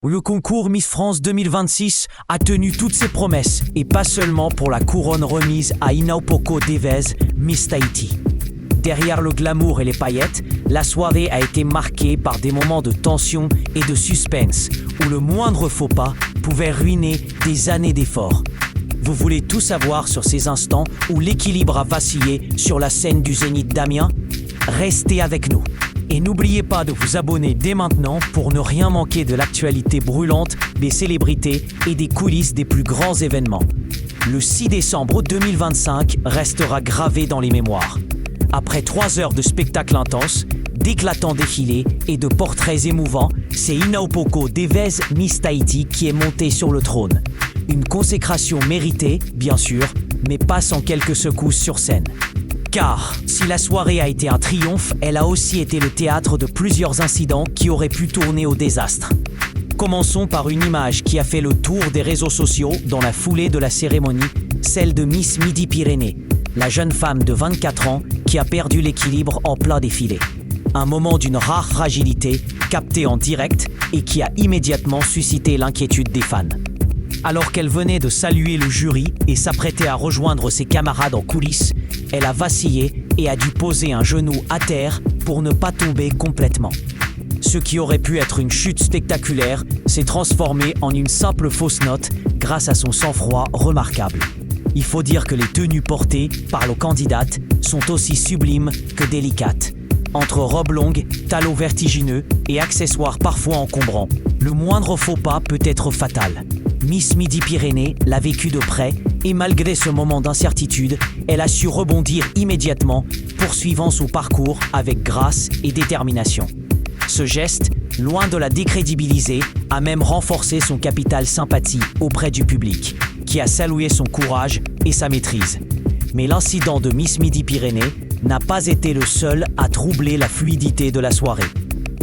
Le concours Miss France 2026 a tenu toutes ses promesses, et pas seulement pour la couronne remise à Inaupoko Devez, Miss Tahiti. Derrière le glamour et les paillettes, la soirée a été marquée par des moments de tension et de suspense, où le moindre faux pas pouvait ruiner des années d'efforts. Vous voulez tout savoir sur ces instants où l'équilibre a vacillé sur la scène du Zénith d'Amiens? Restez avec nous. Et n'oubliez pas de vous abonner dès maintenant pour ne rien manquer de l'actualité brûlante, des célébrités et des coulisses des plus grands événements. Le 6 décembre 2025 restera gravé dans les mémoires. Après 3 heures de spectacle intense, d'éclatants défilés et de portraits émouvants, c'est Inaupoko Devez, Miss Tahiti qui est montée sur le trône. Une consécration méritée, bien sûr, mais pas sans quelques secousses sur scène. Car, si la soirée a été un triomphe, elle a aussi été le théâtre de plusieurs incidents qui auraient pu tourner au désastre. Commençons par une image qui a fait le tour des réseaux sociaux dans la foulée de la cérémonie, celle de Miss Midi-Pyrénées, la jeune femme de 24 ans qui a perdu l'équilibre en plein défilé. Un moment d'une rare fragilité, capté en direct et qui a immédiatement suscité l'inquiétude des fans. Alors qu'elle venait de saluer le jury et s'apprêtait à rejoindre ses camarades en coulisses, elle a vacillé et a dû poser un genou à terre pour ne pas tomber complètement. Ce qui aurait pu être une chute spectaculaire s'est transformé en une simple fausse note grâce à son sang-froid remarquable. Il faut dire que les tenues portées par le candidates sont aussi sublimes que délicates. Entre robes longues, talons vertigineux et accessoires parfois encombrants, le moindre faux pas peut être fatal. Miss Midi-Pyrénées l'a vécu de près et malgré ce moment d'incertitude, elle a su rebondir immédiatement, poursuivant son parcours avec grâce et détermination. Ce geste, loin de la décrédibiliser, a même renforcé son capital sympathie auprès du public, qui a salué son courage et sa maîtrise. Mais l'incident de Miss Midi-Pyrénées n'a pas été le seul à troubler la fluidité de la soirée.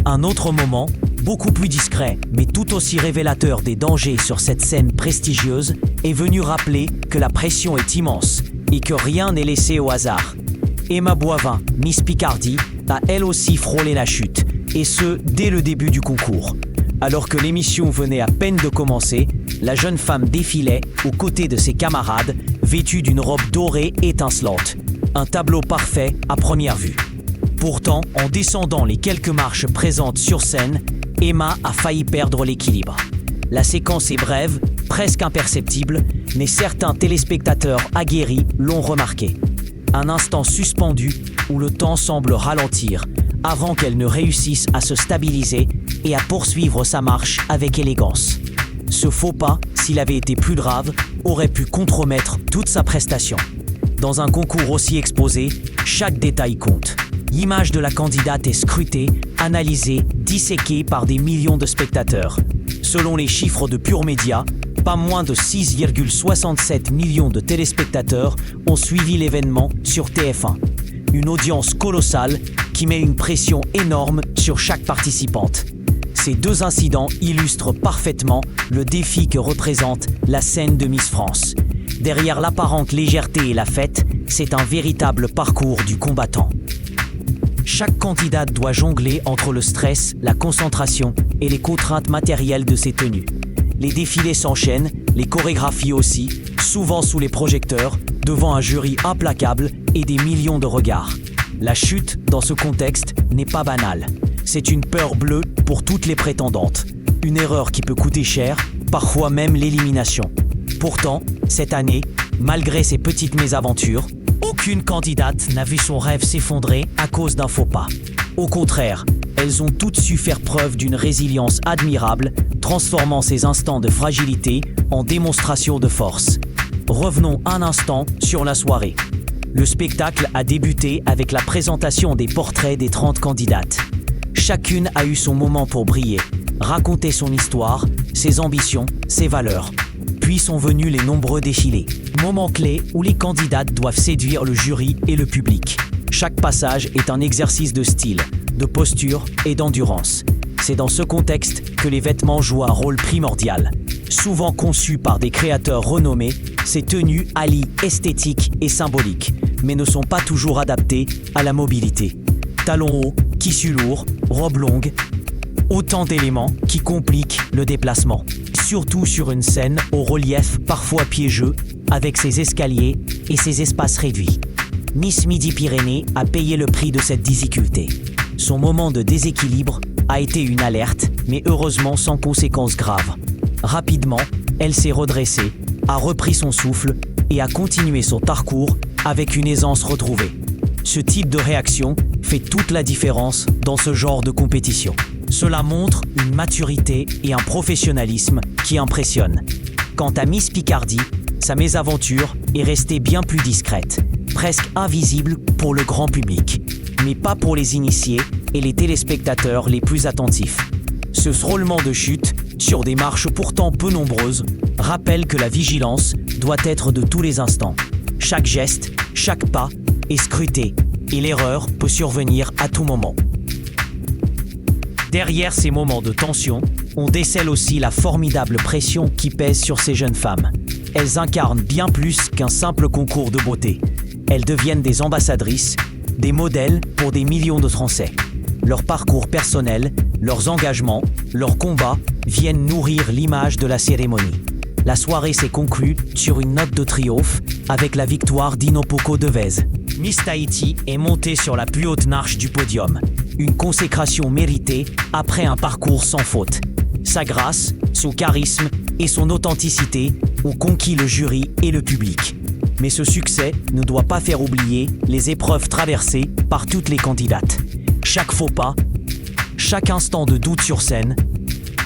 Un autre moment, beaucoup plus discret, mais tout aussi révélateur des dangers sur cette scène prestigieuse, est venu rappeler que la pression est immense et que rien n'est laissé au hasard. Emma Boivin, Miss Picardie, a elle aussi frôlé la chute, et ce, dès le début du concours. Alors que l'émission venait à peine de commencer, la jeune femme défilait aux côtés de ses camarades, vêtue d'une robe dorée étincelante. Un tableau parfait à première vue. Pourtant, en descendant les quelques marches présentes sur scène, Emma a failli perdre l'équilibre. La séquence est brève, presque imperceptible, mais certains téléspectateurs aguerris l'ont remarqué. Un instant suspendu où le temps semble ralentir avant qu'elle ne réussisse à se stabiliser et à poursuivre sa marche avec élégance. Ce faux pas, s'il avait été plus grave, aurait pu compromettre toute sa prestation. Dans un concours aussi exposé, chaque détail compte. L'image de la candidate est scrutée, analysée, disséquée par des millions de spectateurs. Selon les chiffres de Pure Média, pas moins de 6,67 millions de téléspectateurs ont suivi l'événement sur TF1. Une audience colossale qui met une pression énorme sur chaque participante. Ces deux incidents illustrent parfaitement le défi que représente la scène de Miss France. Derrière l'apparente légèreté et la fête, c'est un véritable parcours du combattant. Chaque candidate doit jongler entre le stress, la concentration et les contraintes matérielles de ses tenues. Les défilés s'enchaînent, les chorégraphies aussi, souvent sous les projecteurs, devant un jury implacable et des millions de regards. La chute, dans ce contexte, n'est pas banale. C'est une peur bleue pour toutes les prétendantes. Une erreur qui peut coûter cher, parfois même l'élimination. Pourtant, cette année, malgré ces petites mésaventures, aucune candidate n'a vu son rêve s'effondrer à cause d'un faux pas. Au contraire, elles ont toutes su faire preuve d'une résilience admirable, transformant ces instants de fragilité en démonstration de force. Revenons un instant sur la soirée. Le spectacle a débuté avec la présentation des portraits des 30 candidates. Chacune a eu son moment pour briller, raconter son histoire, ses ambitions, ses valeurs. Puis sont venus les nombreux défilés. Moments clés où les candidates doivent séduire le jury et le public. Chaque passage est un exercice de style, de posture et d'endurance. C'est dans ce contexte que les vêtements jouent un rôle primordial. Souvent conçus par des créateurs renommés, ces tenues allient esthétique et symbolique, mais ne sont pas toujours adaptées à la mobilité. Talons hauts, tissus lourds, robes longues, Autant d'éléments qui compliquent le déplacement. Surtout sur une scène au relief parfois piégeux, avec ses escaliers et ses espaces réduits. Miss Midi-Pyrénées a payé le prix de cette difficulté. Son moment de déséquilibre a été une alerte, mais heureusement sans conséquences graves. Rapidement, elle s'est redressée, a repris son souffle et a continué son parcours avec une aisance retrouvée. Ce type de réaction fait toute la différence dans ce genre de compétition. Cela montre une maturité et un professionnalisme qui impressionnent. Quant à Miss Picardie, sa mésaventure est restée bien plus discrète, presque invisible pour le grand public, mais pas pour les initiés et les téléspectateurs les plus attentifs. Ce frôlement de chute, sur des marches pourtant peu nombreuses, rappelle que la vigilance doit être de tous les instants. Chaque geste, chaque pas est scruté et l'erreur peut survenir à tout moment. Derrière ces moments de tension, on décèle aussi la formidable pression qui pèse sur ces jeunes femmes. Elles incarnent bien plus qu'un simple concours de beauté. Elles deviennent des ambassadrices, des modèles pour des millions de Français. Leur parcours personnel, leurs engagements, leurs combats viennent nourrir l'image de la cérémonie. La soirée s'est conclue sur une note de triomphe avec la victoire d'Inopoko Devez. Miss Tahiti est montée sur la plus haute marche du podium. Une consécration méritée après un parcours sans faute. Sa grâce, son charisme et son authenticité ont conquis le jury et le public. Mais ce succès ne doit pas faire oublier les épreuves traversées par toutes les candidates. Chaque faux pas, chaque instant de doute sur scène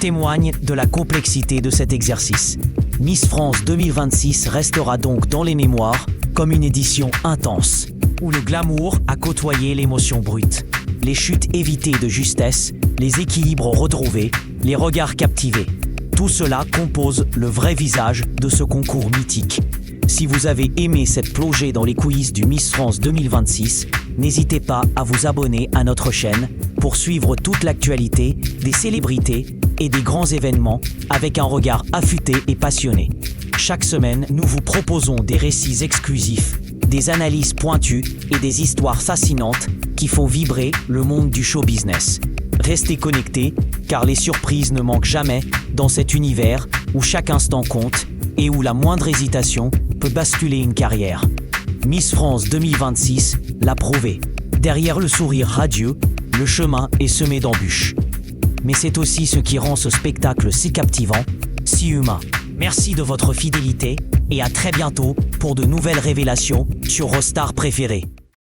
témoigne de la complexité de cet exercice. Miss France 2026 restera donc dans les mémoires comme une édition intense, où le glamour a côtoyé l'émotion brute. Les chutes évitées de justesse, les équilibres retrouvés, les regards captivés. Tout cela compose le vrai visage de ce concours mythique. Si vous avez aimé cette plongée dans les coulisses du Miss France 2026, n'hésitez pas à vous abonner à notre chaîne pour suivre toute l'actualité des célébrités et des grands événements avec un regard affûté et passionné. Chaque semaine, nous vous proposons des récits exclusifs, des analyses pointues et des histoires fascinantes qui font vibrer le monde du show business. Restez connectés, car les surprises ne manquent jamais dans cet univers où chaque instant compte et où la moindre hésitation peut basculer une carrière. Miss France 2026 l'a prouvé. Derrière le sourire radieux, le chemin est semé d'embûches. Mais c'est aussi ce qui rend ce spectacle si captivant, si humain. Merci de votre fidélité et à très bientôt pour de nouvelles révélations sur vos stars préférées.